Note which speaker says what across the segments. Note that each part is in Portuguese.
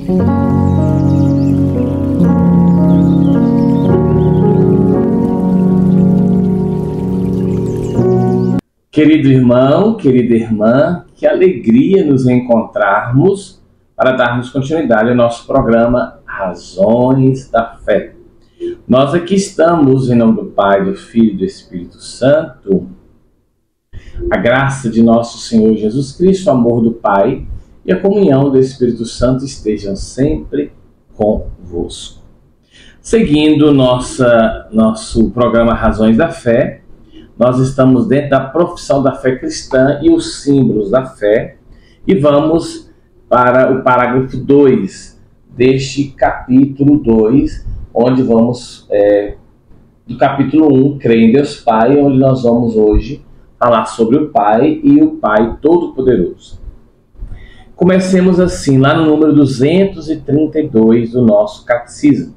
Speaker 1: Querido irmão, querida irmã, que alegria nos encontrarmos para darmos continuidade ao nosso programa Razões da Fé. Nós aqui estamos em nome do Pai, do Filho e do Espírito Santo. A graça de nosso Senhor Jesus Cristo, o amor do Pai e a comunhão do Espírito Santo estejam sempre convosco. Seguindo nosso programa Razões da Fé, nós estamos dentro da profissão da fé cristã e os símbolos da fé e vamos para o parágrafo 2 deste capítulo 2, onde vamos do capítulo 1, Creio em Deus Pai, onde nós vamos hoje falar sobre o Pai e o Pai Todo-Poderoso. Comecemos assim, lá no número 232 do nosso catecismo.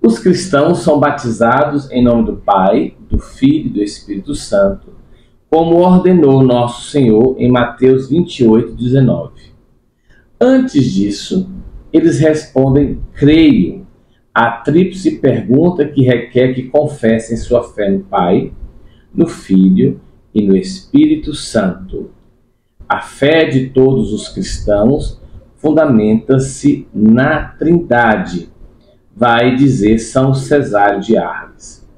Speaker 1: Os cristãos são batizados em nome do Pai, do Filho e do Espírito Santo, como ordenou nosso Senhor em Mateus 28:19. Antes disso, eles respondem, creio, a tríplice pergunta que requer que confessem sua fé no Pai, no Filho e no Espírito Santo. A fé de todos os cristãos fundamenta-se na Trindade, vai dizer São Cesário de Arles.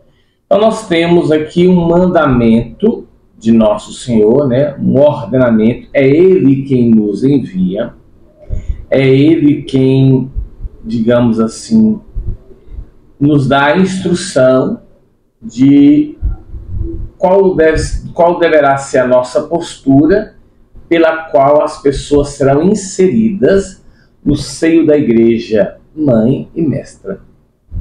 Speaker 1: Então nós temos aqui um mandamento de nosso Senhor, um ordenamento, é Ele quem nos envia, é Ele quem, digamos assim, nos dá a instrução de qual deverá ser a nossa postura pela qual as pessoas serão inseridas no seio da Igreja Mãe e Mestra.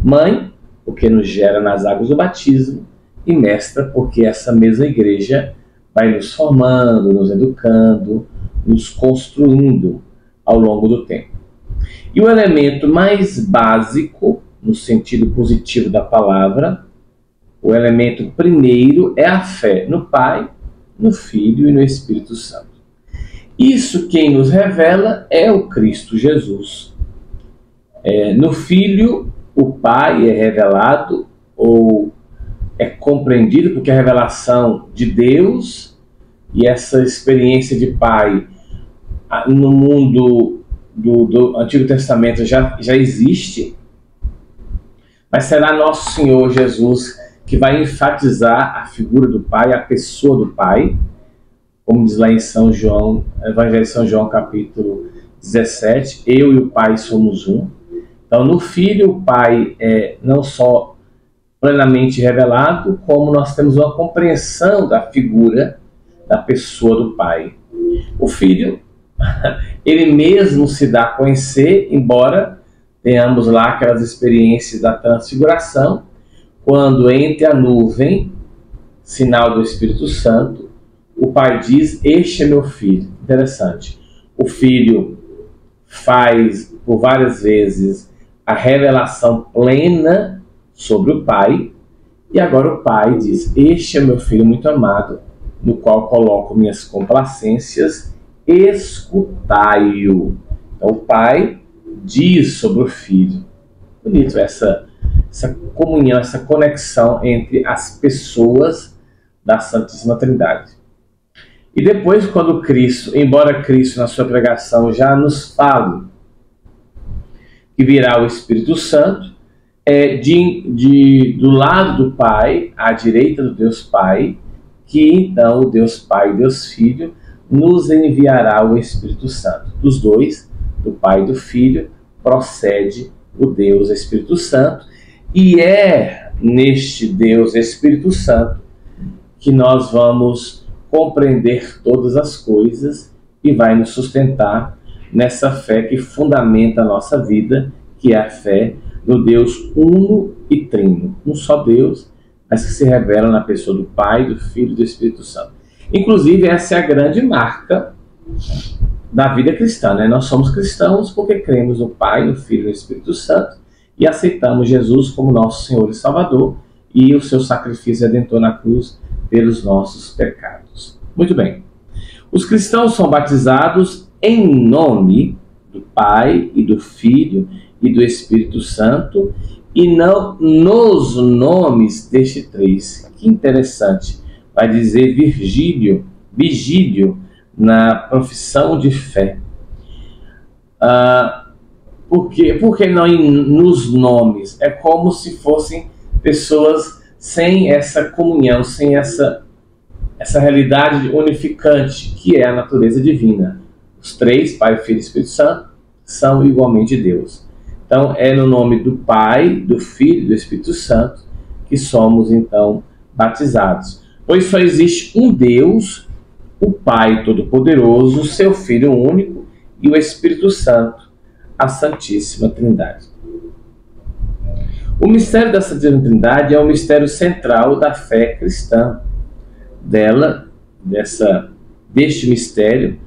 Speaker 1: Mãe, porque nos gera nas águas do batismo, e Mestra, porque essa mesma Igreja vai nos formando, nos educando, nos construindo ao longo do tempo. E o elemento mais básico, no sentido positivo da palavra, o elemento primeiro é a fé no Pai, no Filho e no Espírito Santo. Isso quem nos revela é o Cristo Jesus. No Filho, o Pai é revelado ou é compreendido, porque a revelação de Deus e essa experiência de Pai no mundo do Antigo Testamento já existe, mas será nosso Senhor Jesus que vai enfatizar a figura do Pai, a pessoa do Pai, como diz lá em São João, Evangelho de São João, capítulo 17, eu e o Pai somos um. Então, no Filho, o Pai é não só plenamente revelado, como nós temos uma compreensão da figura, da pessoa do Pai. O Filho, ele mesmo se dá a conhecer, embora tenhamos lá aquelas experiências da transfiguração, quando entre a nuvem, sinal do Espírito Santo, o Pai diz, este é meu Filho. Interessante. O Filho faz, por várias vezes, a revelação plena sobre o Pai, e agora o Pai diz, este é meu Filho muito amado, no qual coloco minhas complacências, escutai-o. Então o Pai diz sobre o Filho. Bonito essa comunhão, essa conexão entre as pessoas da Santíssima Trindade. E depois, quando Cristo, embora Cristo na sua pregação já nos fale que virá o Espírito Santo, do lado do Pai, à direita do Deus Pai, que então o Deus Pai e Deus Filho nos enviará o Espírito Santo. Dos dois, do Pai e do Filho, procede o Deus Espírito Santo, e é neste Deus Espírito Santo que nós vamos compreender todas as coisas e vai nos sustentar nessa fé que fundamenta a nossa vida, que é a fé no Deus uno e trino. Um só Deus, mas que se revela na pessoa do Pai, do Filho e do Espírito Santo. Inclusive, essa é a grande marca da vida cristã, Nós somos cristãos porque cremos no Pai, no Filho e no Espírito Santo e aceitamos Jesus como nosso Senhor e Salvador e o seu sacrifício redentor na cruz pelos nossos pecados. Muito bem. Os cristãos são batizados em nome do Pai e do Filho e do Espírito Santo, e não nos nomes deste três. Que interessante. Vai dizer Vigílio na profissão de fé. Por que não nos nomes? É como se fossem pessoas sem essa comunhão, sem essa realidade unificante, que é a natureza divina. Os três, Pai, Filho e Espírito Santo, são igualmente Deus. Então, é no nome do Pai, do Filho e do Espírito Santo que somos, então, batizados. Pois só existe um Deus, o Pai Todo-Poderoso, seu Filho único e o Espírito Santo, a Santíssima Trindade. O mistério da Santíssima Trindade é o mistério central da fé cristã. Deste mistério,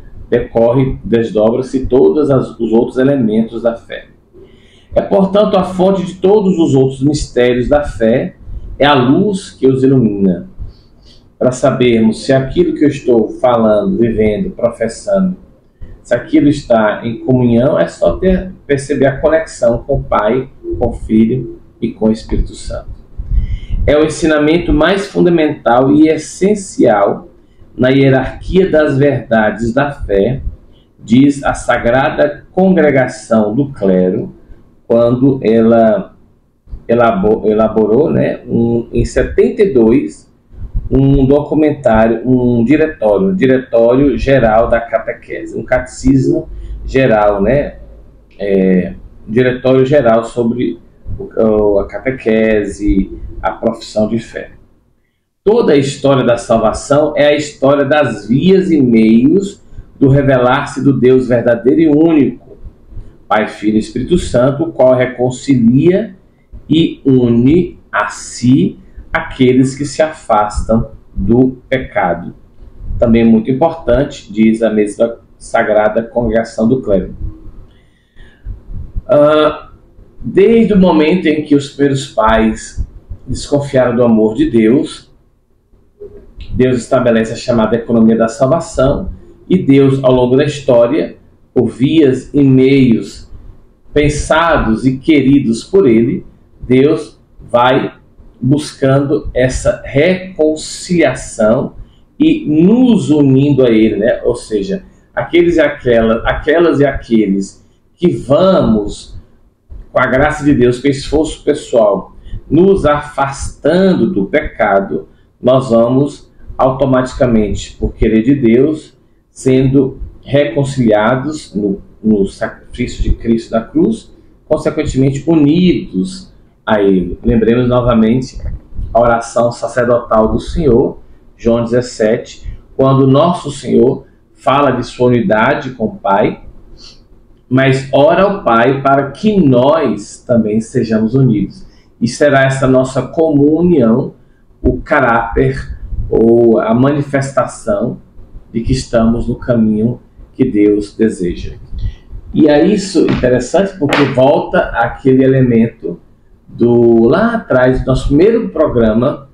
Speaker 1: desdobra-se todos os outros elementos da fé. É, portanto, a fonte de todos os outros mistérios da fé, é a luz que os ilumina. Para sabermos se aquilo que eu estou falando, vivendo, professando, se aquilo está em comunhão, é só perceber a conexão com o Pai, com o Filho e com o Espírito Santo. É o ensinamento mais fundamental e essencial na hierarquia das verdades da fé, diz a Sagrada Congregação do Clero, quando ela elaborou, em 72, um documentário, um diretório geral da catequese, um catecismo geral, diretório geral sobre a catequese, a profissão de fé. Toda a história da salvação é a história das vias e meios do revelar-se do Deus verdadeiro e único, Pai, Filho e Espírito Santo, o qual reconcilia e une a si aqueles que se afastam do pecado. Também muito importante, diz a mesma Sagrada Congregação do Clero. Desde o momento em que os primeiros pais desconfiaram do amor de Deus, Deus estabelece a chamada economia da salvação, e Deus, ao longo da história, por vias e meios pensados e queridos por Ele, Deus vai buscando essa reconciliação e nos unindo a Ele, Ou seja, aquelas e aqueles que vamos, com a graça de Deus, com esforço pessoal, nos afastando do pecado, nós vamos automaticamente, por querer de Deus, sendo reconciliados no sacrifício de Cristo na cruz, consequentemente unidos a Ele. Lembremos novamente a oração sacerdotal do Senhor, João 17, quando nosso Senhor fala de sua unidade com o Pai, mas ora ao Pai para que nós também sejamos unidos. E será essa nossa comunhão o caráter ou a manifestação de que estamos no caminho que Deus deseja. E é isso interessante porque volta àquele elemento lá atrás do nosso primeiro programa,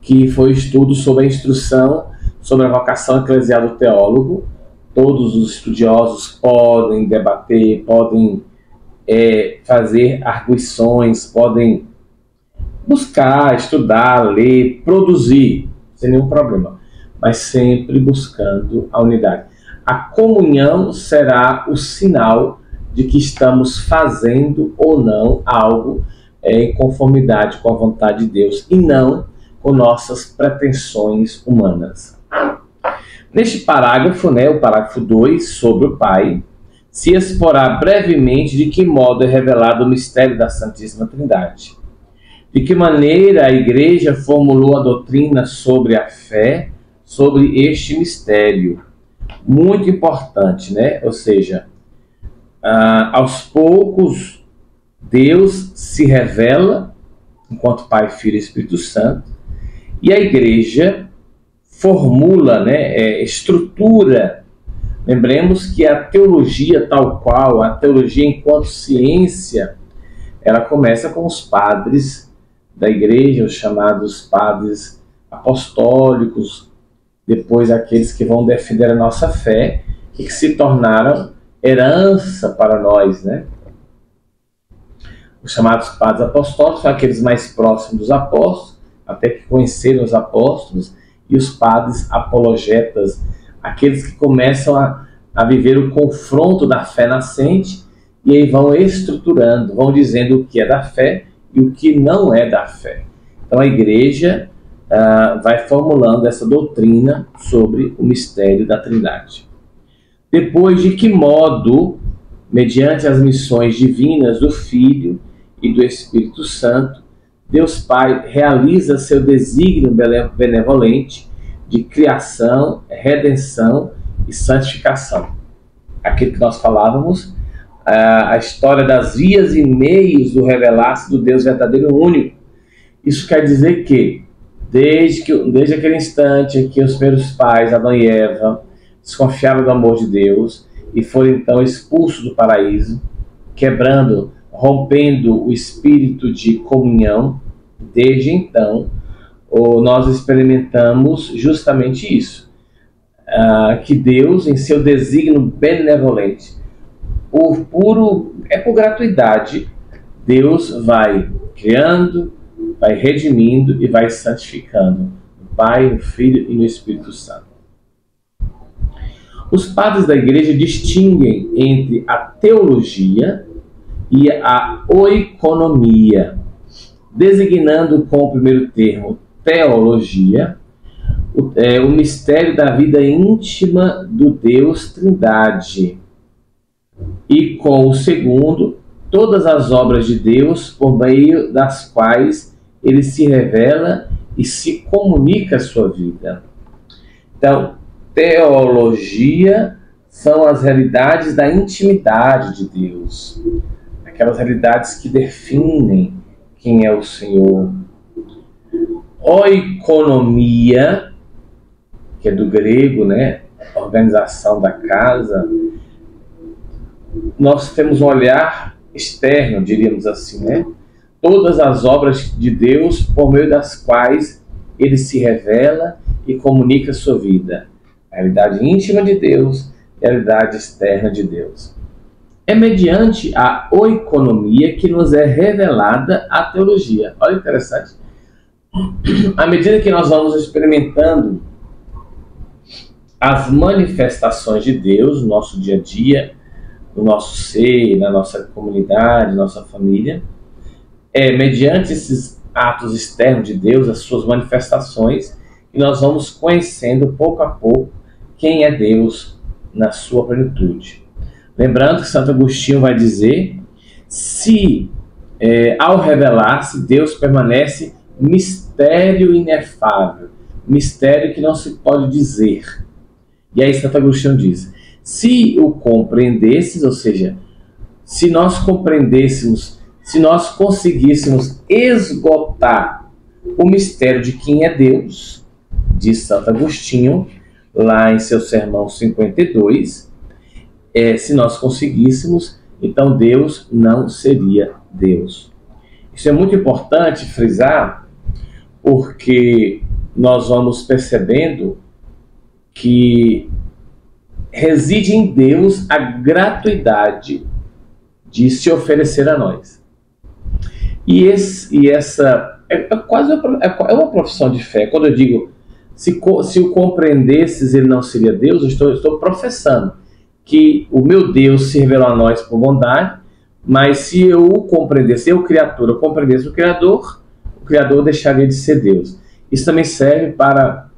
Speaker 1: que foi o estudo sobre a instrução sobre a vocação eclesial do teólogo. Todos os estudiosos podem debater, podem fazer arguições, podem buscar, estudar, ler, produzir, sem nenhum problema, mas sempre buscando a unidade. A comunhão será o sinal de que estamos fazendo ou não algo em conformidade com a vontade de Deus e não com nossas pretensões humanas. Neste parágrafo, o parágrafo 2, sobre o Pai, se exporá brevemente de que modo é revelado o mistério da Santíssima Trindade. De que maneira a Igreja formulou a doutrina sobre a fé, sobre este mistério. Muito importante, Ou seja, aos poucos, Deus se revela enquanto Pai, Filho e Espírito Santo, e a Igreja formula, estrutura. Lembremos que a teologia tal qual, a teologia enquanto ciência, ela começa com os padres da Igreja, os chamados padres apostólicos, depois aqueles que vão defender a nossa fé, e que se tornaram herança para nós, né? Os chamados padres apostólicos são aqueles mais próximos dos apóstolos, até que conheceram os apóstolos, e os padres apologetas, aqueles que começam a viver o confronto da fé nascente, e aí vão estruturando, vão dizendo o que é da fé e o que não é da fé. Então a igreja vai formulando essa doutrina sobre o mistério da Trindade. Depois, de que modo, mediante as missões divinas do Filho e do Espírito Santo, Deus Pai realiza seu desígnio benevolente de criação, redenção e santificação. Aquilo que nós falávamos, a história das vias e meios do revelar-se do Deus verdadeiro único. Isso quer dizer que, desde aquele instante em que os primeiros pais, Adão e Eva, desconfiaram do amor de Deus e foram então expulsos do paraíso, quebrando, rompendo o espírito de comunhão, desde então nós experimentamos justamente isso, que Deus, em seu desígnio benevolente, por gratuidade, Deus vai criando, vai redimindo e vai santificando no Pai, no Filho e no Espírito Santo. Os padres da igreja distinguem entre a teologia e a oikonomia, designando com o primeiro termo teologia o mistério da vida íntima do Deus Trindade, e com o segundo, todas as obras de Deus por meio das quais ele se revela e se comunica a sua vida. Então, teologia são as realidades da intimidade de Deus, aquelas realidades que definem quem é o Senhor. Oikonomia, que é do grego, né? Organização da casa. Nós temos um olhar externo, diríamos assim, né? Todas as obras de Deus por meio das quais ele se revela e comunica a sua vida. A realidade íntima de Deus e a realidade externa de Deus. É mediante a oikonomia que nos é revelada a teologia. Olha que interessante. À medida que nós vamos experimentando as manifestações de Deus no nosso dia a dia, no nosso ser, na nossa comunidade, na nossa família, mediante esses atos externos de Deus, as suas manifestações, que nós vamos conhecendo pouco a pouco quem é Deus na sua plenitude. Lembrando que Santo Agostinho vai dizer, se ao revelar-se, Deus permanece mistério inefável, mistério que não se pode dizer. E aí Santo Agostinho diz, se o compreendesses, ou seja, se nós compreendêssemos, se nós conseguíssemos esgotar o mistério de quem é Deus, diz Santo Agostinho, lá em seu sermão 52, se nós conseguíssemos, então Deus não seria Deus. Isso é muito importante frisar, porque nós vamos percebendo que reside em Deus a gratuidade de se oferecer a nós. E essa quase uma profissão de fé. Quando eu digo, se o compreendesses, ele não seria Deus, eu estou professando que o meu Deus se revelou a nós por bondade, mas se eu o compreendesse, eu, criatura, compreendesse o Criador deixaria de ser Deus. Isso também serve para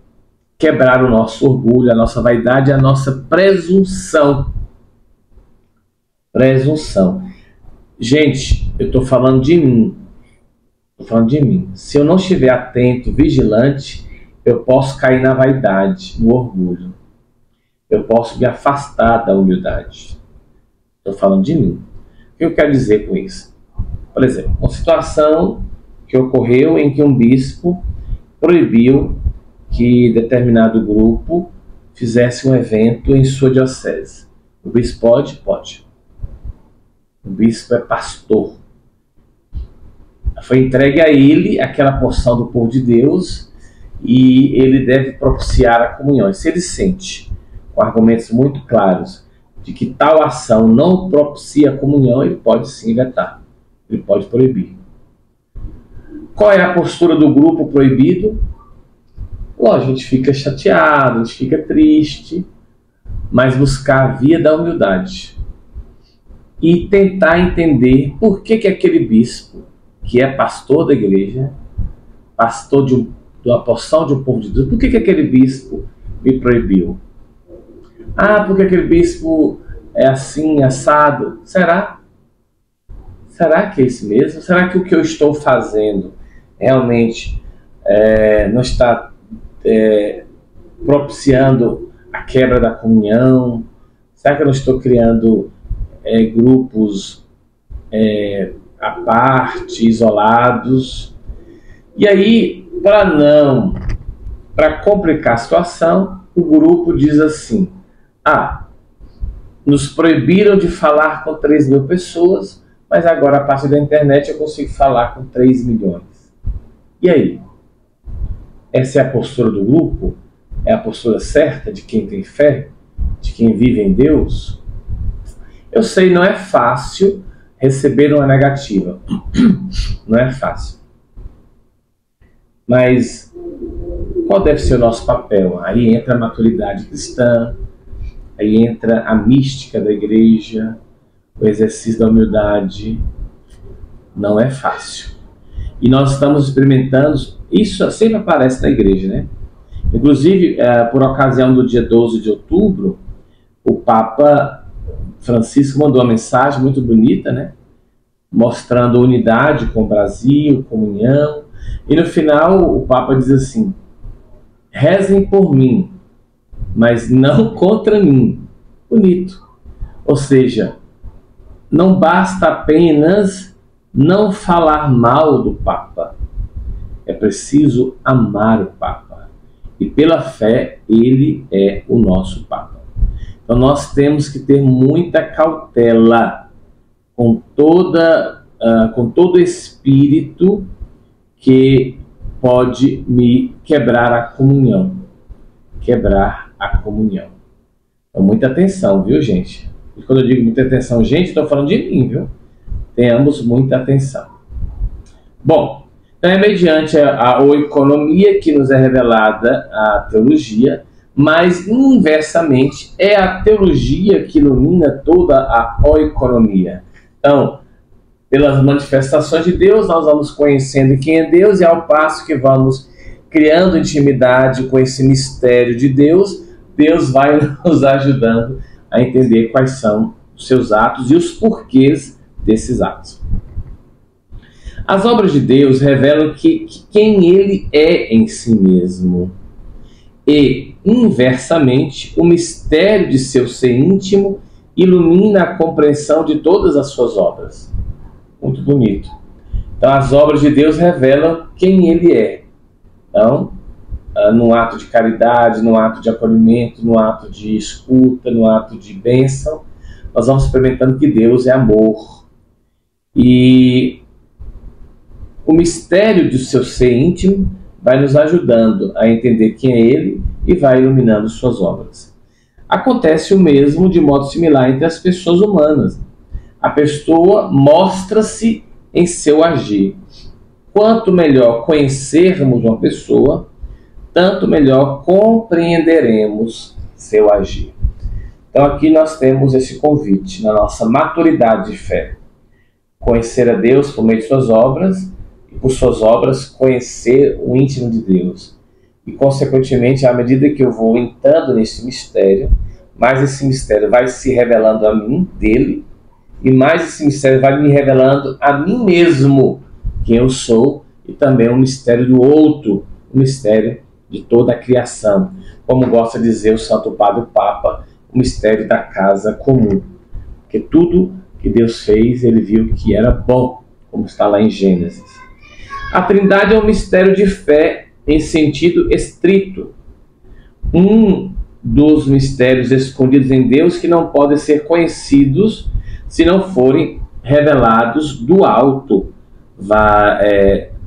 Speaker 1: quebrar o nosso orgulho, a nossa vaidade, a nossa presunção. Presunção. Gente, eu estou falando de mim. Estou falando de mim. Se eu não estiver atento, vigilante, eu posso cair na vaidade, no orgulho. Eu posso me afastar da humildade. Estou falando de mim. O que eu quero dizer com isso? Por exemplo, uma situação que ocorreu em que um bispo proibiu que determinado grupo fizesse um evento em sua diocese. O bispo pode? Pode. O bispo é pastor. Foi entregue a ele aquela porção do povo de Deus e ele deve propiciar a comunhão. E se ele sente, com argumentos muito claros, de que tal ação não propicia a comunhão, ele pode sim vetar, ele pode proibir. Qual é a postura do grupo proibido? A gente fica chateado, a gente fica triste, mas buscar a via da humildade e tentar entender por que aquele bispo, que é pastor da igreja, pastor de uma porção de um povo de Deus, por que aquele bispo me proibiu? Porque aquele bispo é assim, assado. Será? Será que é isso mesmo? Será que o que eu estou fazendo realmente não está propiciando a quebra da comunhão? Será que eu não estou criando grupos à parte, isolados? E aí, para complicar a situação, o grupo diz assim: nos proibiram de falar com 3 mil pessoas, mas agora a partir da internet eu consigo falar com 3 milhões. E aí? Essa é a postura do grupo? É a postura certa de quem tem fé? De quem vive em Deus? Eu sei, não é fácil receber uma negativa. Não é fácil. Mas qual deve ser o nosso papel? Aí entra a maturidade cristã, aí entra a mística da igreja, o exercício da humildade. Não é fácil. E nós estamos experimentando, isso sempre aparece na igreja, né? Inclusive, por ocasião do dia 12 de outubro, o Papa Francisco mandou uma mensagem muito bonita, né? Mostrando unidade com o Brasil, comunhão. E no final o Papa diz assim: rezem por mim, mas não contra mim. Bonito. Ou seja, não basta apenas não falar mal do Papa. É preciso amar o Papa. E pela fé, ele é o nosso Papa. Então nós temos que ter muita cautela com todo espírito que pode me quebrar a comunhão. Quebrar a comunhão. Então, muita atenção, viu, gente? E quando eu digo muita atenção, gente, estou falando de mim, viu? Tenhamos muita atenção. Bom, então é mediante a oikonomia que nos é revelada a teologia, mas inversamente é a teologia que ilumina toda a oikonomia. Então, pelas manifestações de Deus, nós vamos conhecendo quem é Deus, e ao passo que vamos criando intimidade com esse mistério de Deus, Deus vai nos ajudando a entender quais são os seus atos e os porquês desses atos. As obras de Deus revelam quem Ele é em si mesmo. E, inversamente, o mistério de seu ser íntimo ilumina a compreensão de todas as suas obras. Muito bonito. Então, as obras de Deus revelam quem Ele é. Então, no ato de caridade, no ato de acolhimento, no ato de escuta, no ato de bênção, nós vamos experimentando que Deus é amor. E o mistério do seu ser íntimo vai nos ajudando a entender quem é Ele e vai iluminando suas obras. Acontece o mesmo de modo similar entre as pessoas humanas. A pessoa mostra-se em seu agir. Quanto melhor conhecermos uma pessoa, tanto melhor compreenderemos seu agir. Então aqui nós temos esse convite na nossa maturidade de fé. Conhecer a Deus por meio de suas obras, e por suas obras conhecer o íntimo de Deus. E consequentemente, à medida que eu vou entrando nesse mistério, mais esse mistério vai se revelando a mim, dele, e mais esse mistério vai me revelando a mim mesmo, quem eu sou, e também o mistério do outro, o mistério de toda a criação. Como gosta de dizer o Santo Padre o Papa, o mistério da casa comum. Porque tudo que Deus fez, Ele viu que era bom, como está lá em Gênesis. A Trindade é um mistério de fé em sentido estrito. Um dos mistérios escondidos em Deus que não podem ser conhecidos se não forem revelados do alto,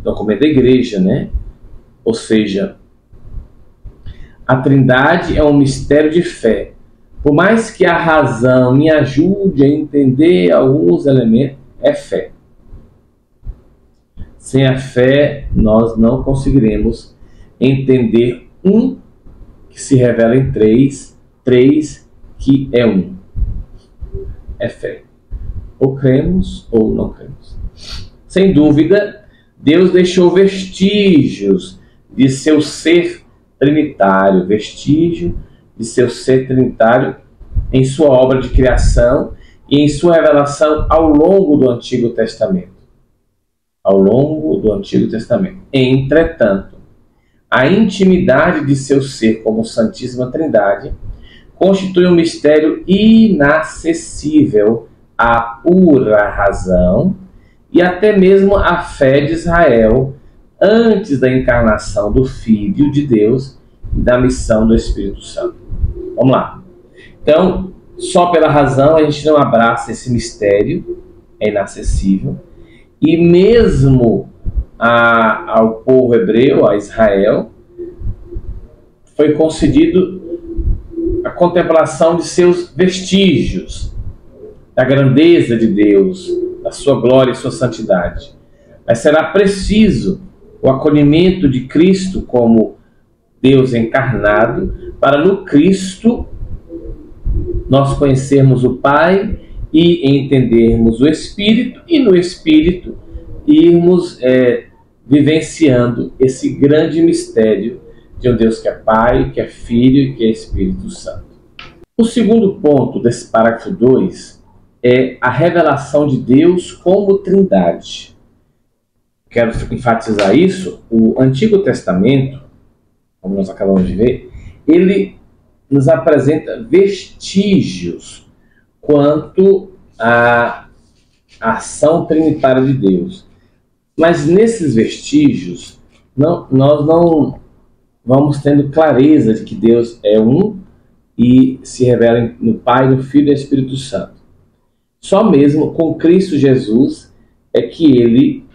Speaker 1: documento da igreja, né? Ou seja, a Trindade é um mistério de fé, Por mais que a razão me ajude a entender alguns elementos, é fé. Sem a fé, nós não conseguiremos entender um que se revela em três que é um. É fé. Ou cremos ou não cremos. Sem dúvida, Deus deixou vestígios de seu ser trinitário, vestígio de seu ser trinitário em sua obra de criação e em sua revelação ao longo do Antigo Testamento. Ao longo do Antigo Testamento. Entretanto, a intimidade de seu ser como Santíssima Trindade constitui um mistério inacessível à pura razão e até mesmo à fé de Israel antes da encarnação do Filho de Deus e da missão do Espírito Santo. Vamos lá. Então, só pela razão a gente não abraça esse mistério, é inacessível. E mesmo ao povo hebreu, a Israel, foi concedido a contemplação de seus vestígios, da grandeza de Deus, da sua glória e sua santidade. Mas será preciso o acolhimento de Cristo como Deus encarnado, para no Cristo nós conhecermos o Pai e entendermos o Espírito, e no Espírito irmos vivenciando esse grande mistério de um Deus que é Pai, que é Filho e que é Espírito Santo. O segundo ponto desse parágrafo 2 é a revelação de Deus como Trindade. Quero enfatizar isso. O Antigo Testamento, como nós acabamos de ver, ele nos apresenta vestígios quanto à ação trinitária de Deus. Mas nesses vestígios, nós não vamos tendo clareza de que Deus é um e se revela no Pai, no Filho e no Espírito Santo. Só mesmo com Cristo Jesus é que ele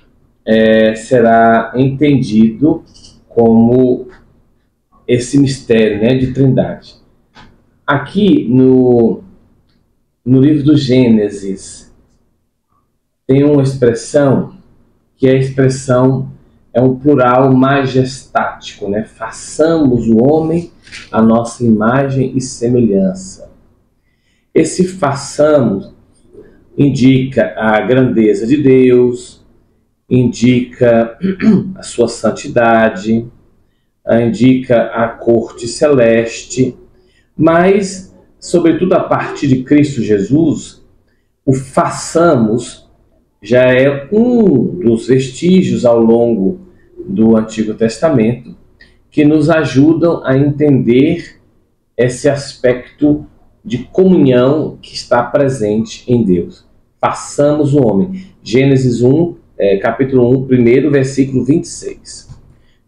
Speaker 1: será entendido como esse mistério, né, de Trindade. Aqui no livro do Gênesis tem uma expressão que é um plural majestático, né? Façamos o homem a nossa imagem e semelhança. Esse façamos indica a grandeza de Deus, indica a sua santidade, indica a corte celeste, mas, sobretudo a partir de Cristo Jesus, o façamos já é um dos vestígios ao longo do Antigo Testamento que nos ajudam a entender esse aspecto de comunhão que está presente em Deus. Façamos o homem. Gênesis 1, capítulo 1, primeiro versículo 26.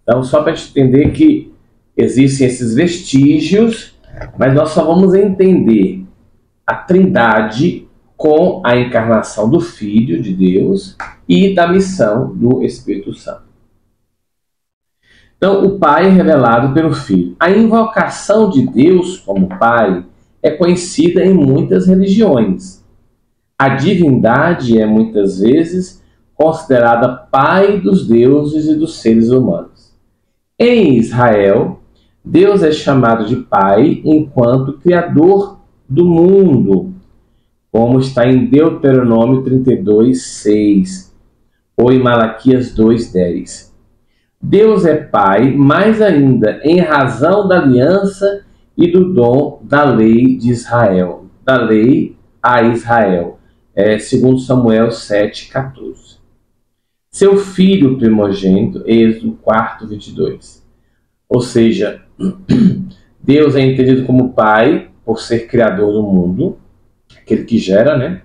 Speaker 1: Então, só para a gente entender que existem esses vestígios, mas nós só vamos entender a Trindade com a encarnação do Filho de Deus e da missão do Espírito Santo. Então, o Pai é revelado pelo Filho. A invocação de Deus como Pai é conhecida em muitas religiões. A divindade é muitas vezes considerada Pai dos deuses e dos seres humanos. Em Israel, Deus é chamado de Pai enquanto Criador do mundo, como está em Deuteronômio 32:6 ou em Malaquias 2:10. Deus é Pai, mais ainda, em razão da aliança e do dom da lei de Israel, da lei a Israel, segundo Samuel 7:14. Seu filho primogênito, Êxodo 4:22. Ou seja, Deus é entendido como Pai por ser criador do mundo, aquele que gera, né?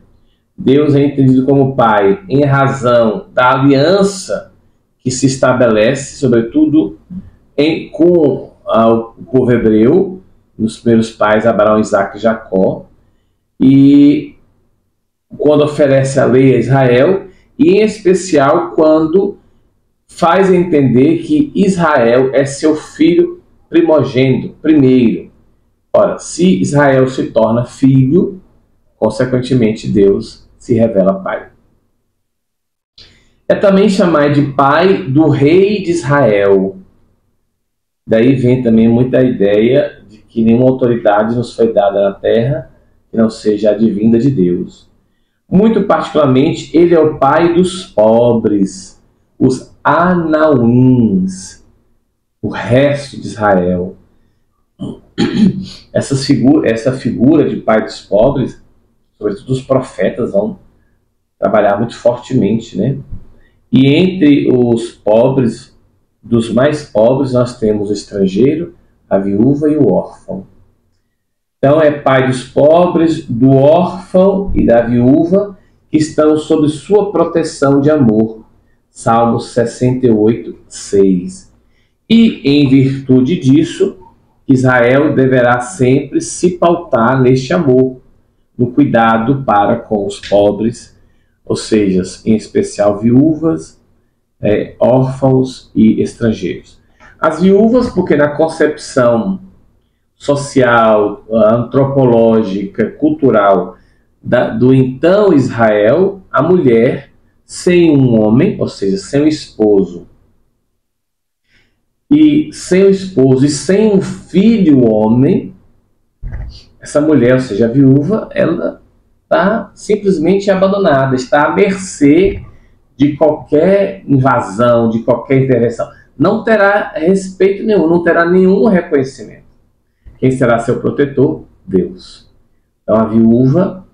Speaker 1: Deus é entendido como Pai em razão da aliança que se estabelece, sobretudo com o povo hebreu, nos primeiros pais, Abraão, Isaque e Jacó, e quando oferece a lei a Israel, e em especial quando faz entender que Israel é seu filho primogênito, primeiro. Ora, se Israel se torna filho, consequentemente Deus se revela pai. É também chamado de pai do rei de Israel. Daí vem também muita ideia de que nenhuma autoridade nos foi dada na terra que não seja a divina de Deus. Muito particularmente, ele é o pai dos pobres, os anauins, o resto de Israel. Essa figura de pai dos pobres, sobretudo os profetas, vão trabalhar muito fortemente, né? E entre os pobres, dos mais pobres, nós temos o estrangeiro, a viúva e o órfão. Então é pai dos pobres, do órfão e da viúva, que estão sob sua proteção de amor. Salmos 68, 6. E em virtude disso, Israel deverá sempre se pautar neste amor, no cuidado para com os pobres, ou seja, em especial viúvas, órfãos e estrangeiros. As viúvas, porque na concepção social, antropológica, cultural do então Israel, a mulher sem um homem, ou seja, sem um esposo, e sem um filho homem, essa mulher, ou seja, a viúva, ela está simplesmente abandonada, está à mercê de qualquer invasão, de qualquer intervenção. Não terá respeito nenhum, não terá nenhum reconhecimento. Quem será seu protetor? Deus. Então a viúva,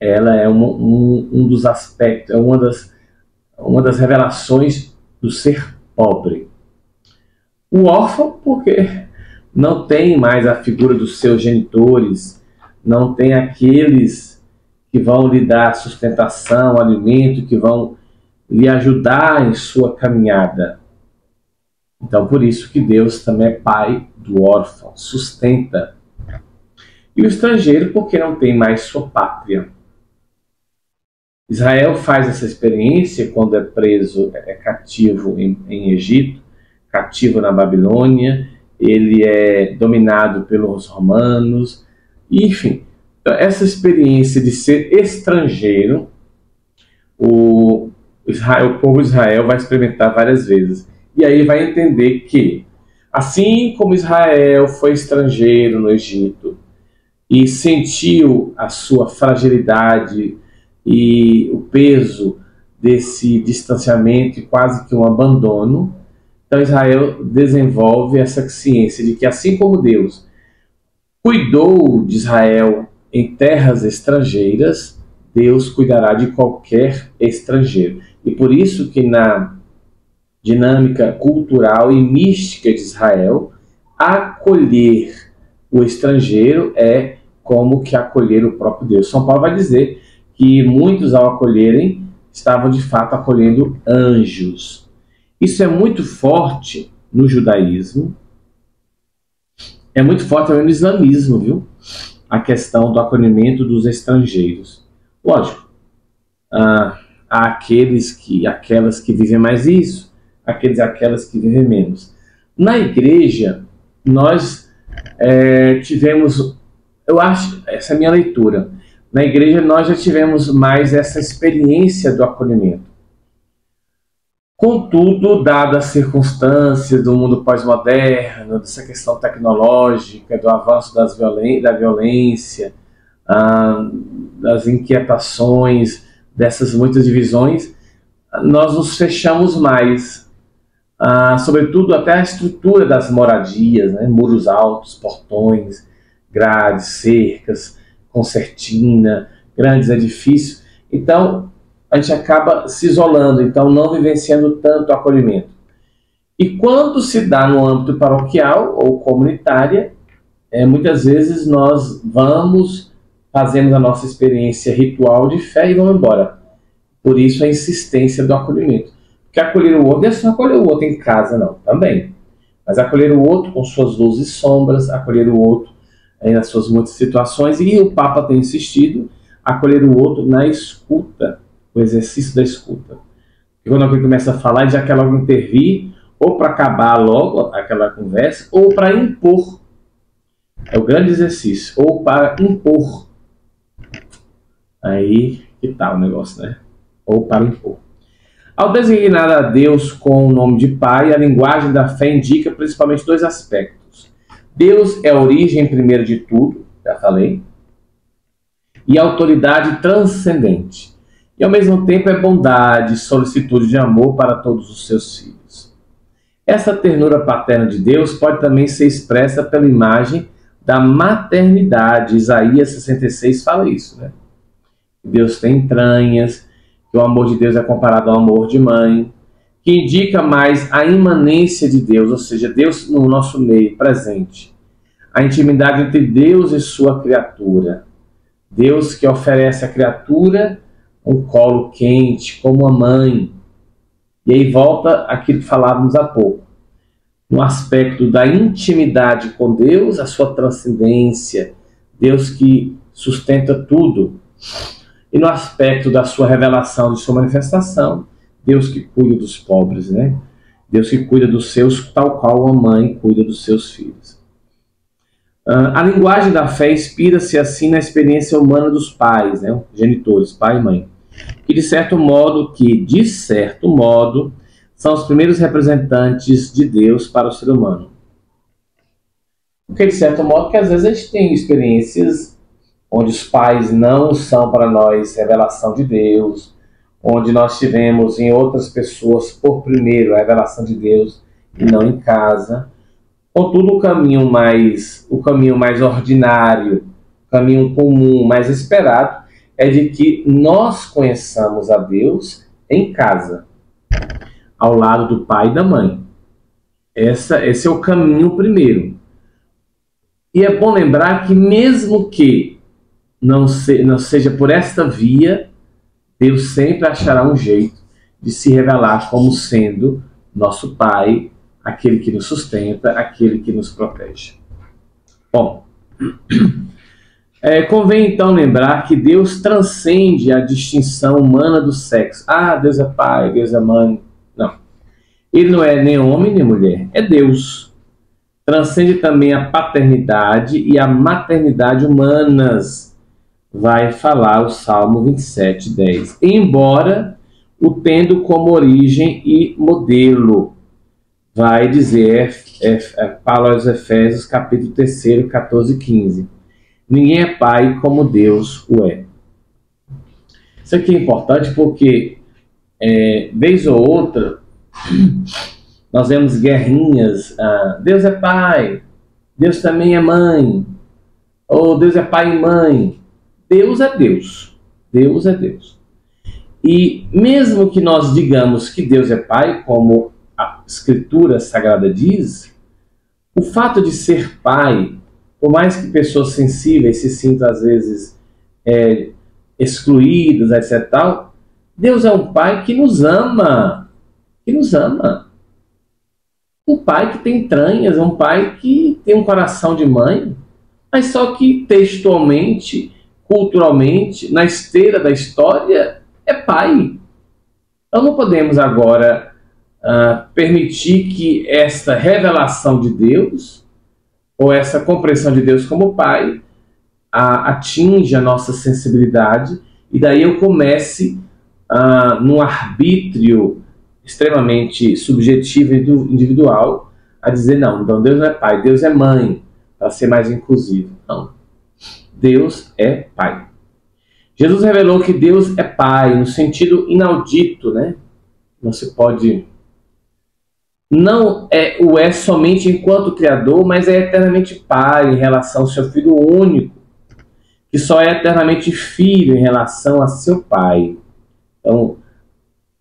Speaker 1: ela é um dos aspectos, é uma das revelações do ser pobre. O órfão, porque não tem mais a figura dos seus genitores, não tem aqueles que vão lhe dar sustentação, alimento, que vão lhe ajudar em sua caminhada. Então, por isso que Deus também é pai do órfão, sustenta. E o estrangeiro, porque não tem mais sua pátria. Israel faz essa experiência quando é preso, é cativo em Egito, cativo na Babilônia, ele é dominado pelos romanos, enfim. Então, essa experiência de ser estrangeiro, o povo de Israel vai experimentar várias vezes. E aí vai entender que, assim como Israel foi estrangeiro no Egito e sentiu a sua fragilidade e o peso desse distanciamento e quase que um abandono, então Israel desenvolve essa ciência de que, assim como Deus cuidou de Israel em terras estrangeiras, Deus cuidará de qualquer estrangeiro. E por isso que na dinâmica cultural e mística de Israel, acolher o estrangeiro é como que acolher o próprio Deus. São Paulo vai dizer que muitos, ao acolherem, estavam de fato acolhendo anjos. Isso é muito forte no judaísmo, é muito forte também no islamismo, viu? A questão do acolhimento dos estrangeiros. Lógico, há aquelas que vivem mais isso, aquelas que vivem menos. Na igreja, nós tivemos, eu acho, essa é a minha leitura, na igreja nós já tivemos mais essa experiência do acolhimento. Contudo, dadas as circunstâncias do mundo pós-moderno, dessa questão tecnológica, do avanço da violência, das inquietações, dessas muitas divisões, nós nos fechamos mais, sobretudo até a estrutura das moradias, né? Muros altos, portões, grades, cercas, concertina, grandes edifícios. Então, a gente acaba se isolando, então não vivenciando tanto acolhimento. E quando se dá no âmbito paroquial ou comunitária, muitas vezes nós fazemos a nossa experiência ritual de fé e vamos embora. Por isso a insistência do acolhimento. Porque acolher o outro não é só acolher o outro em casa, não, também. Mas acolher o outro com suas luzes e sombras, acolher o outro nas suas muitas situações, e o Papa tem insistido, acolher o outro na escuta, o exercício da escuta. E quando alguém começa a falar, já quer logo intervir, ou para acabar logo aquela conversa, ou para impor É o grande exercício. Ou para impor. Aí que tá o negócio, né? Ou para impor. Ao designar a Deus com o nome de Pai, a linguagem da fé indica principalmente dois aspectos. Deus é a origem primeira de tudo, já falei, e autoridade transcendente. E ao mesmo tempo é bondade, solicitude de amor para todos os seus filhos. Essa ternura paterna de Deus pode também ser expressa pela imagem da maternidade. Isaías 66 fala isso, né? Deus tem entranhas, que o amor de Deus é comparado ao amor de mãe, que indica mais a imanência de Deus, ou seja, Deus no nosso meio, presente. A intimidade entre Deus e sua criatura. Deus que oferece à criatura um colo quente, como a mãe. E aí volta aquilo que falávamos há pouco. No aspecto da intimidade com Deus, a sua transcendência, Deus que sustenta tudo. E no aspecto da sua revelação, de sua manifestação, Deus que cuida dos pobres, né? Deus que cuida dos seus, tal qual uma mãe cuida dos seus filhos. A linguagem da fé inspira-se assim na experiência humana dos pais, né? Genitores, pai e mãe, que de certo modo, são os primeiros representantes de Deus para o ser humano. Porque de certo modo, que às vezes a gente tem experiências onde os pais não são para nós revelação de Deus, onde nós tivemos em outras pessoas por primeiro a revelação de Deus e não em casa. Contudo, o caminho mais ordinário, o caminho comum, mais esperado, é de que nós conheçamos a Deus em casa, ao lado do pai e da mãe. Esse é o caminho primeiro. E é bom lembrar que mesmo que não seja por esta via, Deus sempre achará um jeito de se revelar como sendo nosso Pai, aquele que nos sustenta, aquele que nos protege. Bom, convém então lembrar que Deus transcende a distinção humana do sexo. Ah, Deus é pai, Deus é mãe. Não. Ele não é nem homem nem mulher, é Deus. Transcende também a paternidade e a maternidade humanas. Vai falar o Salmo 27:10. Embora o tendo como origem e modelo. Vai dizer Paulo aos Efésios, capítulo 3, 14 e 15. Ninguém é pai como Deus o é. Isso aqui é importante porque, vez ou outra, nós vemos guerrinhas. Deus é pai, Deus também é mãe, ou Deus é pai e mãe. Deus é Deus. Deus é Deus. E mesmo que nós digamos que Deus é pai, como a Escritura Sagrada diz, o fato de ser pai, por mais que pessoas sensíveis se sintam às vezes excluídas, etc. Tal, Deus é um pai que nos ama. Que nos ama. Um pai que tem entranhas, um pai que tem um coração de mãe, mas só que textualmente, culturalmente, na esteira da história, é pai. Então não podemos agora permitir que essa revelação de Deus, ou essa compreensão de Deus como pai, atinja a nossa sensibilidade, e daí eu comece num arbítrio extremamente subjetivo e individual a dizer, não, então Deus não é pai, Deus é mãe, para ser mais inclusivo. Não. Deus é pai. Jesus revelou que Deus é pai, no sentido inaudito, né? Não se pode... Não o é somente enquanto Criador, mas é eternamente pai em relação ao seu Filho único, que só é eternamente filho em relação a seu pai. Então,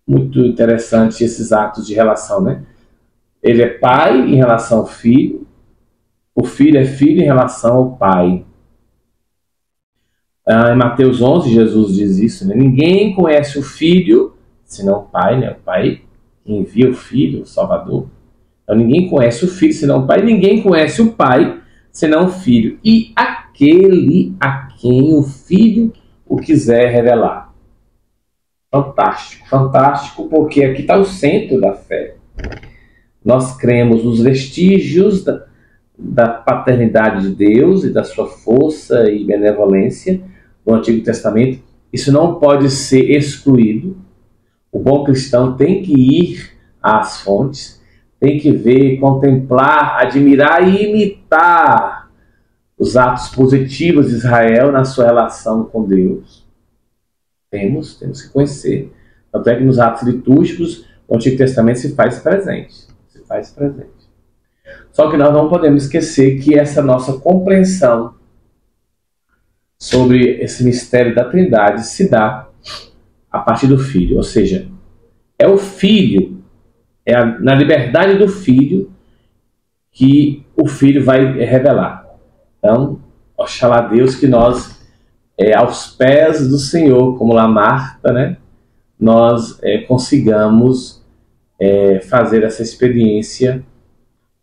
Speaker 1: muito interessante esses atos de relação, né? Ele é pai em relação ao filho, o filho é filho em relação ao pai. Em Mateus 11, Jesus diz isso, né? Ninguém conhece o filho senão o pai, né? O pai envia o filho, o Salvador. Então ninguém conhece o filho senão o pai, ninguém conhece o pai senão o filho. E aquele a quem o filho o quiser revelar. Fantástico, fantástico, porque aqui está o centro da fé. Nós cremos nos vestígios da paternidade de Deus e da sua força e benevolência no Antigo Testamento. Isso não pode ser excluído. O bom cristão tem que ir às fontes, tem que ver, contemplar, admirar e imitar os atos positivos de Israel na sua relação com Deus. Temos que conhecer. Tanto é que nos atos litúrgicos o Antigo Testamento se faz presente. Se faz presente. Só que nós não podemos esquecer que essa nossa compreensão sobre esse mistério da Trindade se dá a partir do Filho. Ou seja, é o Filho, na liberdade do Filho que o Filho vai revelar. Então, oxalá Deus que nós, aos pés do Senhor, como lá Marta, né, nós consigamos fazer essa experiência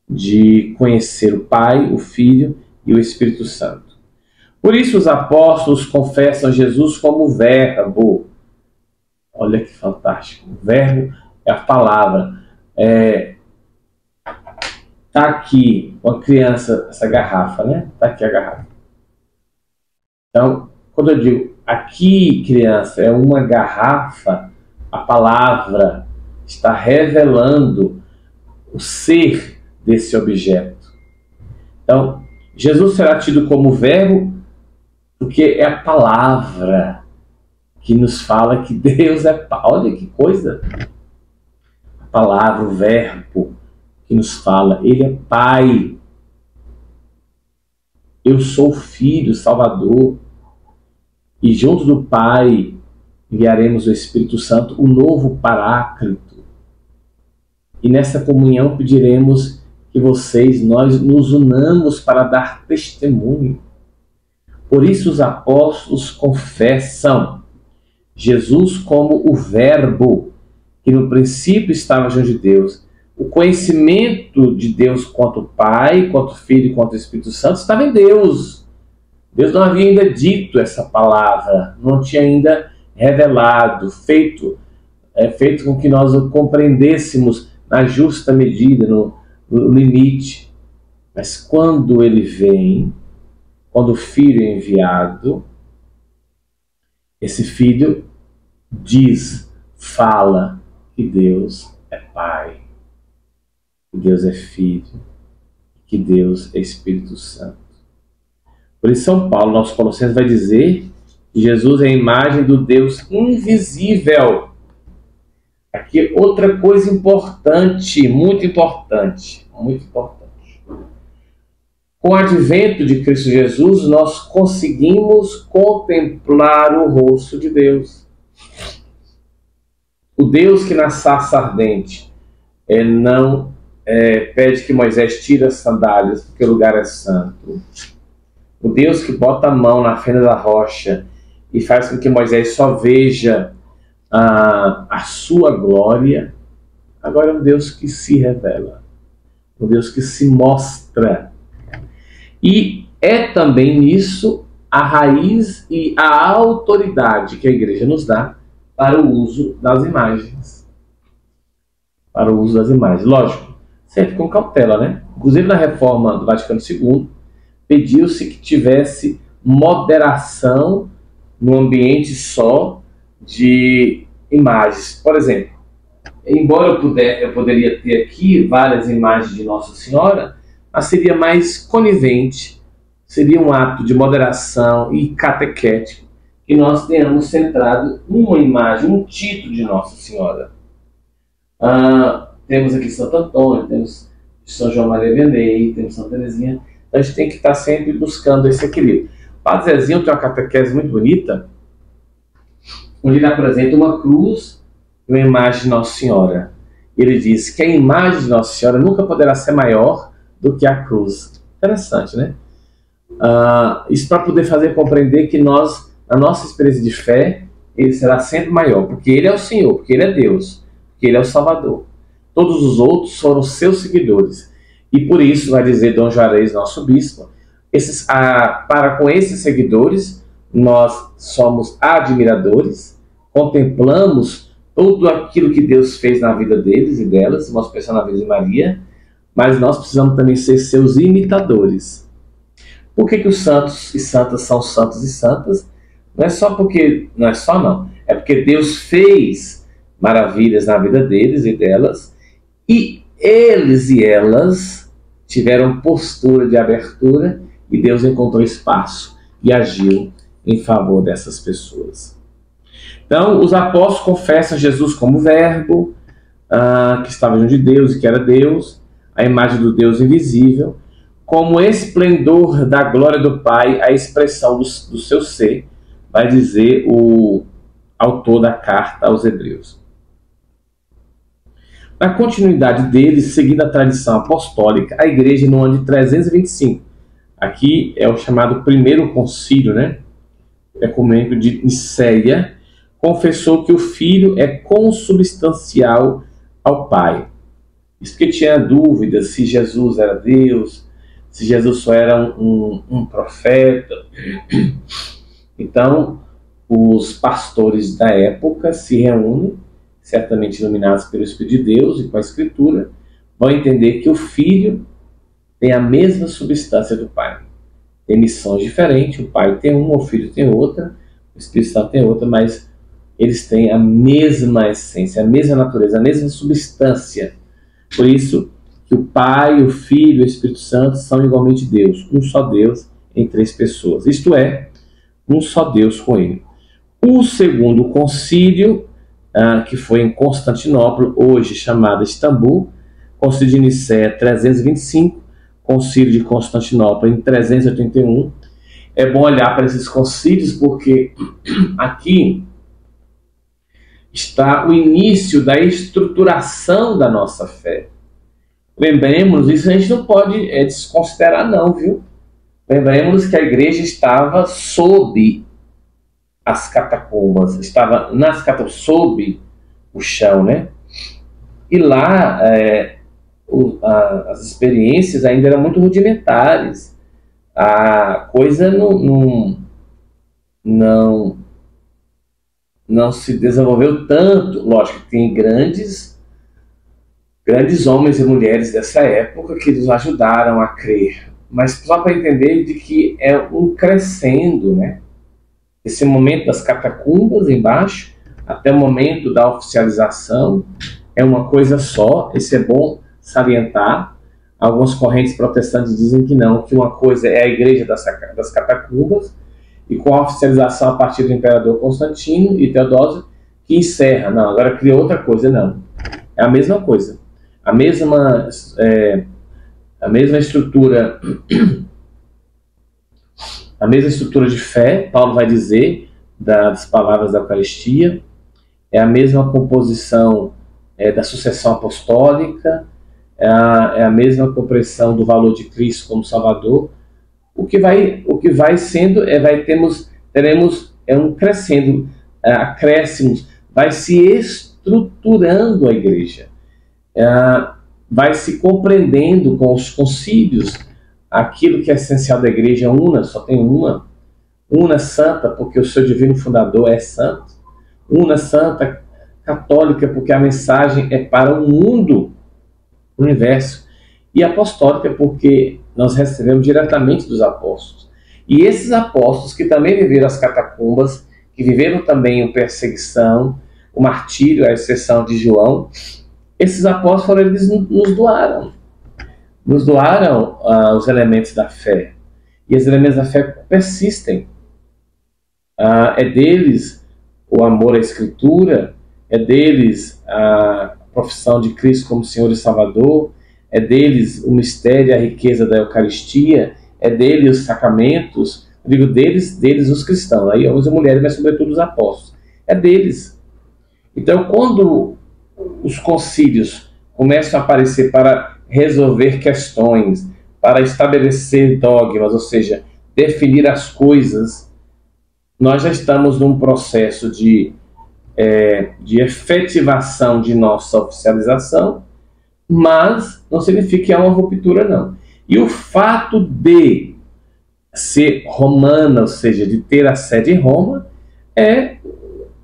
Speaker 1: de conhecer o Pai, o Filho e o Espírito Santo. Por isso os apóstolos confessam Jesus como o Verbo. Olha que fantástico. O Verbo é a palavra. Está aqui uma criança, essa garrafa, né? Está aqui a garrafa. Então, quando eu digo aqui, criança, é uma garrafa, a palavra está revelando o ser desse objeto. Então, Jesus será tido como Verbo porque é a palavra que nos fala que Deus é Pai. Olha que coisa! A palavra, o Verbo que nos fala, Ele é Pai. Eu sou Filho, Salvador. E junto do Pai enviaremos o Espírito Santo, o novo Paráclito. E nessa comunhão pediremos que nós nos unamos para dar testemunho. Por isso os apóstolos confessam Jesus como o Verbo, que no princípio estava junto de Deus. O conhecimento de Deus quanto o Pai, quanto o Filho e quanto o Espírito Santo estava em Deus. Deus não havia ainda dito essa palavra, não tinha ainda revelado, feito com que nós o compreendêssemos na justa medida, no limite. Mas quando ele vem, quando o Filho é enviado, esse Filho diz, fala que Deus é Pai, que Deus é Filho, que Deus é Espírito Santo. Por isso São Paulo, nosso Colossenses, vai dizer que Jesus é a imagem do Deus invisível. Aqui outra coisa importante, muito importante, muito importante. Com o advento de Cristo Jesus, nós conseguimos contemplar o rosto de Deus. O Deus que na sarça ardente não pede que Moisés tire as sandálias porque o lugar é santo. O Deus que bota a mão na fenda da rocha e faz com que Moisés só veja a sua glória, agora é um Deus que se revela, um Deus que se mostra. E é também nisso a raiz e a autoridade que a Igreja nos dá para o uso das imagens. Para o uso das imagens. Lógico, sempre com cautela, né? Inclusive na reforma do Vaticano II, pediu-se que tivesse moderação no ambiente só de imagens. Por exemplo, embora eu poderia ter aqui várias imagens de Nossa Senhora, mas seria mais conivente, seria um ato de moderação e catequético que nós tenhamos centrado uma imagem, um título de Nossa Senhora. Temos aqui Santo Antônio, temos São João Maria Vianney, temos Santa Teresinha. Então a gente tem que estar sempre buscando esse equilíbrio. O Padre Zezinho tem uma catequese muito bonita, onde ele apresenta uma cruz e uma imagem de Nossa Senhora. Ele diz que a imagem de Nossa Senhora nunca poderá ser maior do que a cruz. Interessante, né? Isso para poder fazer compreender que nós, na nossa experiência de fé, ele será sempre maior, porque ele é o Senhor, porque ele é Deus, porque ele é o Salvador. Todos os outros foram seus seguidores. E por isso, vai dizer Dom Juarez, nosso bispo, para com esses seguidores, nós somos admiradores, contemplamos tudo aquilo que Deus fez na vida deles e delas, uma expressão na vida de Maria, mas nós precisamos também ser seus imitadores. Por que os santos e santas são santos e santas? Não é só porque, não é só não, é porque Deus fez maravilhas na vida deles e delas, e eles e elas tiveram postura de abertura, e Deus encontrou espaço e agiu em favor dessas pessoas. Então, os apóstolos confessam Jesus como verbo, que estava junto de Deus e que era Deus, a imagem do Deus invisível, como esplendor da glória do Pai, a expressão do seu ser, vai dizer o autor da carta aos Hebreus. Na continuidade deles, seguindo a tradição apostólica, a igreja no ano de 325, aqui é o chamado primeiro concílio, né? Ecumênico de Nicéia, confessou que o Filho é consubstancial ao Pai. Isso porque tinha dúvidas se Jesus era Deus, se Jesus só era um profeta. Então, os pastores da época se reúnem, certamente iluminados pelo Espírito de Deus e com a Escritura, vão entender que o Filho tem a mesma substância do Pai. Tem missões diferentes, o Pai tem uma, o Filho tem outra, o Espírito Santo tem outra, mas eles têm a mesma essência, a mesma natureza, a mesma substância. Por isso que o Pai, o Filho e o Espírito Santo são igualmente Deus, um só Deus em três pessoas. Isto é, um só Deus com ele. O segundo concílio, que foi em Constantinopla, hoje chamado Istambul, concílio de Nicéia 325, concílio de Constantinopla em 381. É bom olhar para esses concílios porque aqui está o início da estruturação da nossa fé. Lembremos, isso a gente não pode desconsiderar não, viu? Lembremos que a igreja estava sob as catacumbas, estava nas catacumbas, sob o chão, né? E lá as experiências ainda eram muito rudimentares. A coisa não se desenvolveu tanto. Lógico que tem grandes homens e mulheres dessa época que nos ajudaram a crer, mas só para entender de que é um crescendo, né? Esse momento das catacumbas embaixo, até o momento da oficialização, é uma coisa só. Isso é bom salientar. Algumas correntes protestantes dizem que não, que uma coisa é a igreja das catacumbas, e com a oficialização a partir do imperador Constantino e Teodósio, que encerra. Não, agora cria outra coisa. Não, é a mesma coisa. A mesma estrutura, a mesma estrutura de fé, Paulo vai dizer, das palavras da Eucaristia, é a mesma composição da sucessão apostólica, é a mesma compreensão do valor de Cristo como Salvador. O que vai sendo, teremos um crescendo, acréscimos, vai se estruturando a igreja. Vai se compreendendo com os concílios aquilo que é essencial da igreja, só tem una santa, porque o seu divino fundador é santo, una santa católica, porque a mensagem é para o mundo, o universo, e apostólica, porque nós recebemos diretamente dos apóstolos. E esses apóstolos que também viveram as catacumbas, que viveram também a perseguição, o martírio, a exceção de João, esses apóstolos, eles nos doaram os elementos da fé. E os elementos da fé persistem. É deles o amor à Escritura, é deles a profissão de Cristo como Senhor e Salvador, é deles o mistério e a riqueza da Eucaristia, é deles os sacramentos. Eu digo deles os cristãos, aí homens e mulheres, mas sobretudo os apóstolos. É deles. Então, quando os concílios começam a aparecer para resolver questões, para estabelecer dogmas, ou seja, definir as coisas, nós já estamos num processo de efetivação de nossa oficialização, mas não significa que há uma ruptura, não. E o fato de ser romana, ou seja, de ter a sede em Roma, é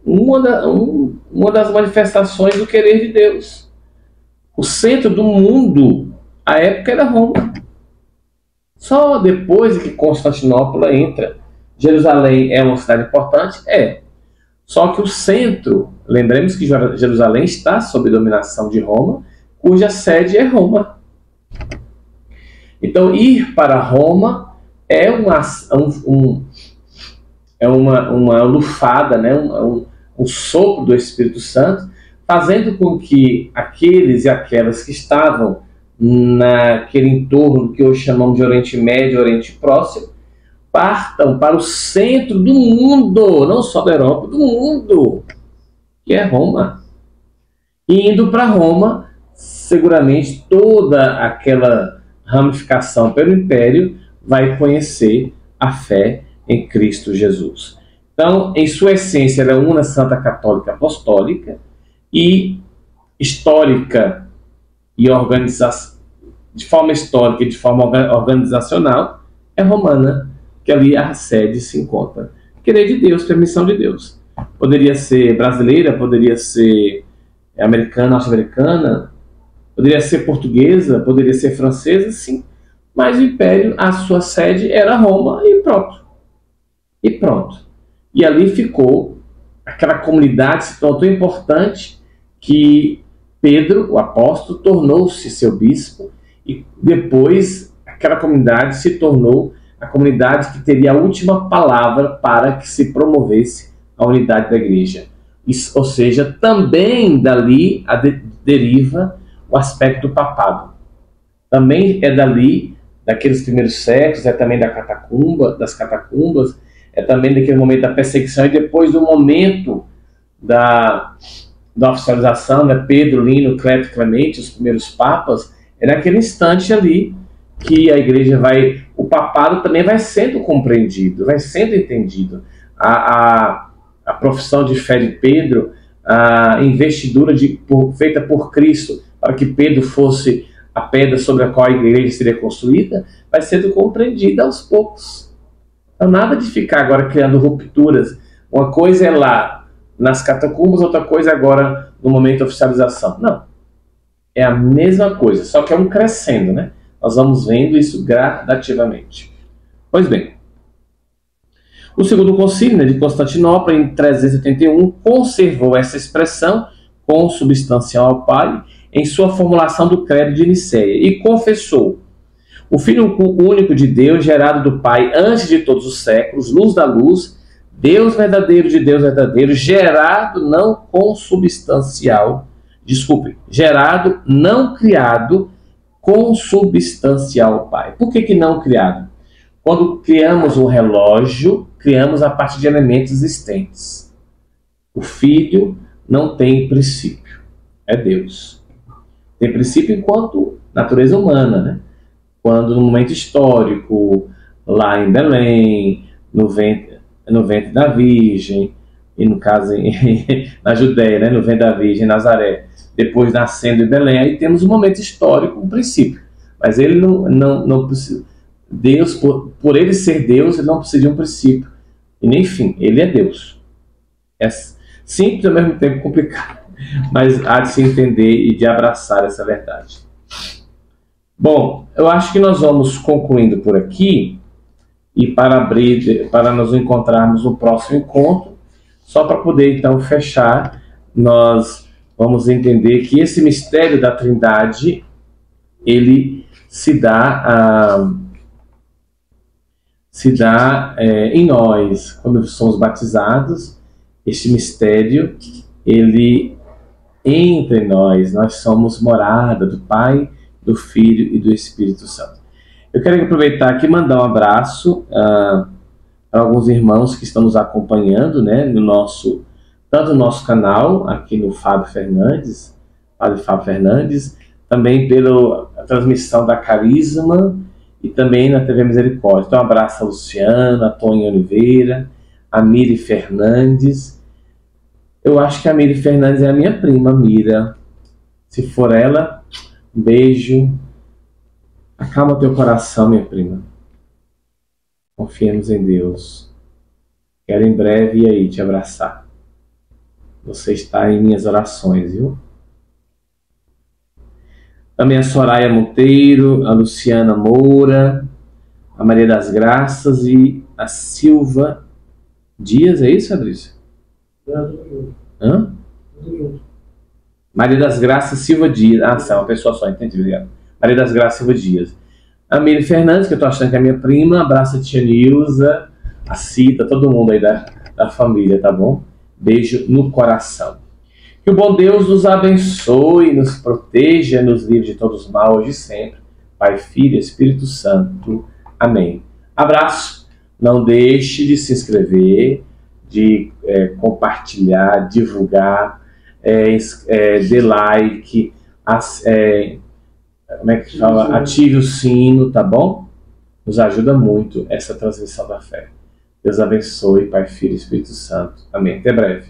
Speaker 1: uma das manifestações do querer de Deus. O centro do mundo A época era Roma. Só depois que Constantinopla entra. Jerusalém é uma cidade importante? É. Só que o centro, lembremos que Jerusalém está sob dominação de Roma, cuja sede é Roma. Então, ir para Roma é uma lufada, né? um sopro do Espírito Santo, fazendo com que aqueles e aquelas que estavam naquele entorno que hoje chamamos de Oriente Médio e Oriente Próximo, partam para o centro do mundo, não só da Europa, do mundo, que é Roma. E indo para Roma, seguramente toda aquela ramificação pelo Império vai conhecer a fé em Cristo Jesus. Então, em sua essência, ela é uma Santa Católica Apostólica e histórica e de forma histórica e de forma organizacional, é romana, que ali a sede se encontra. Querer de Deus, permissão de Deus. Poderia ser brasileira, poderia ser americana, norte-americana, poderia ser portuguesa, poderia ser francesa, sim. Mas o Império, a sua sede era Roma e pronto. E pronto. E ali ficou aquela comunidade, se tornou tão importante que Pedro, o apóstolo, tornou-se seu bispo e depois aquela comunidade se tornou a comunidade que teria a última palavra para que se promovesse a unidade da igreja. Isso, ou seja, também dali deriva o aspecto do papado. Também é dali, daqueles primeiros séculos, é também das catacumbas, é também daquele momento da perseguição e depois do momento da oficialização, né? Pedro, Lino, Cleto, Clemente, os primeiros papas, é naquele instante ali que a igreja o papado também vai sendo compreendido, vai sendo entendido. A profissão de fé de Pedro, a investidura feita por Cristo para que Pedro fosse a pedra sobre a qual a igreja seria construída, vai sendo compreendida aos poucos. Então, nada de ficar agora criando rupturas. Uma coisa é lá nas catacumbas, outra coisa é agora no momento da oficialização. Não. É a mesma coisa, só que é um crescendo, né? Nós vamos vendo isso gradativamente. Pois bem, o segundo concílio, né, de Constantinopla, em 381, conservou essa expressão consubstancial ao Pai em sua formulação do credo de Nicéia e confessou: o Filho único de Deus, gerado do Pai antes de todos os séculos, luz da luz, Deus verdadeiro de Deus verdadeiro, gerado não consubstancial, gerado não criado, consubstancial ao Pai. Por que não criado? Quando criamos um relógio, criamos a partir de elementos existentes. O Filho não tem princípio, é Deus. Tem princípio enquanto natureza humana, né? Quando no momento histórico, lá em Belém, no ventre da Virgem, e no caso na Judéia, né? No ventre da Virgem, Nazaré, depois nascendo em Belém, aí temos um momento histórico, um princípio. Mas ele não precisa. Deus, por ele ser Deus, ele não precisa de um princípio e nem fim. Ele é Deus. É simples ao mesmo tempo complicado, mas há de se entender e de abraçar essa verdade. Bom, eu acho que nós vamos concluindo por aqui e para nos encontrarmos no próximo encontro, só para poder então fechar, nós vamos entender que esse mistério da Trindade, ele se dá em nós, quando somos batizados. Este mistério, ele entra em nós somos morada do Pai, do Filho e do Espírito Santo. Eu quero aproveitar aqui e mandar um abraço para alguns irmãos que estão nos acompanhando, né, tanto no nosso canal, aqui no Padre Fábio Fernandes, também pela transmissão da Carisma e também na TV Misericórdia. Então, um abraço a Luciana, a Tônia Oliveira, a Miri Fernandes. Eu acho que a Miri Fernandes é a minha prima, Mira. Se for ela, um beijo. Acalma teu coração, minha prima. Confiemos em Deus. Quero em breve ir aí te abraçar. Você está em minhas orações, viu? Também a Soraya Monteiro, a Luciana Moura, a Maria das Graças e a Silva Dias, é isso, Fabrício? Hã? Maria das Graças Silva Dias. Ah, sim, uma pessoa só, entendi, obrigado. Maria das Graças Silva Dias. A Miri Fernandes, que eu tô achando que é minha prima. Abraço a tia Nilza, a Cita, todo mundo aí da família, tá bom? Beijo no coração. Que o bom Deus nos abençoe, nos proteja, nos livre de todos os mal, hoje e sempre. Pai, Filho e Espírito Santo. Amém. Abraço. Não deixe de se inscrever, de compartilhar, divulgar, dê like, como é que fala? Ative o sino, tá bom? Nos ajuda muito essa transmissão da fé. Deus abençoe, Pai, Filho e Espírito Santo. Amém. Até breve.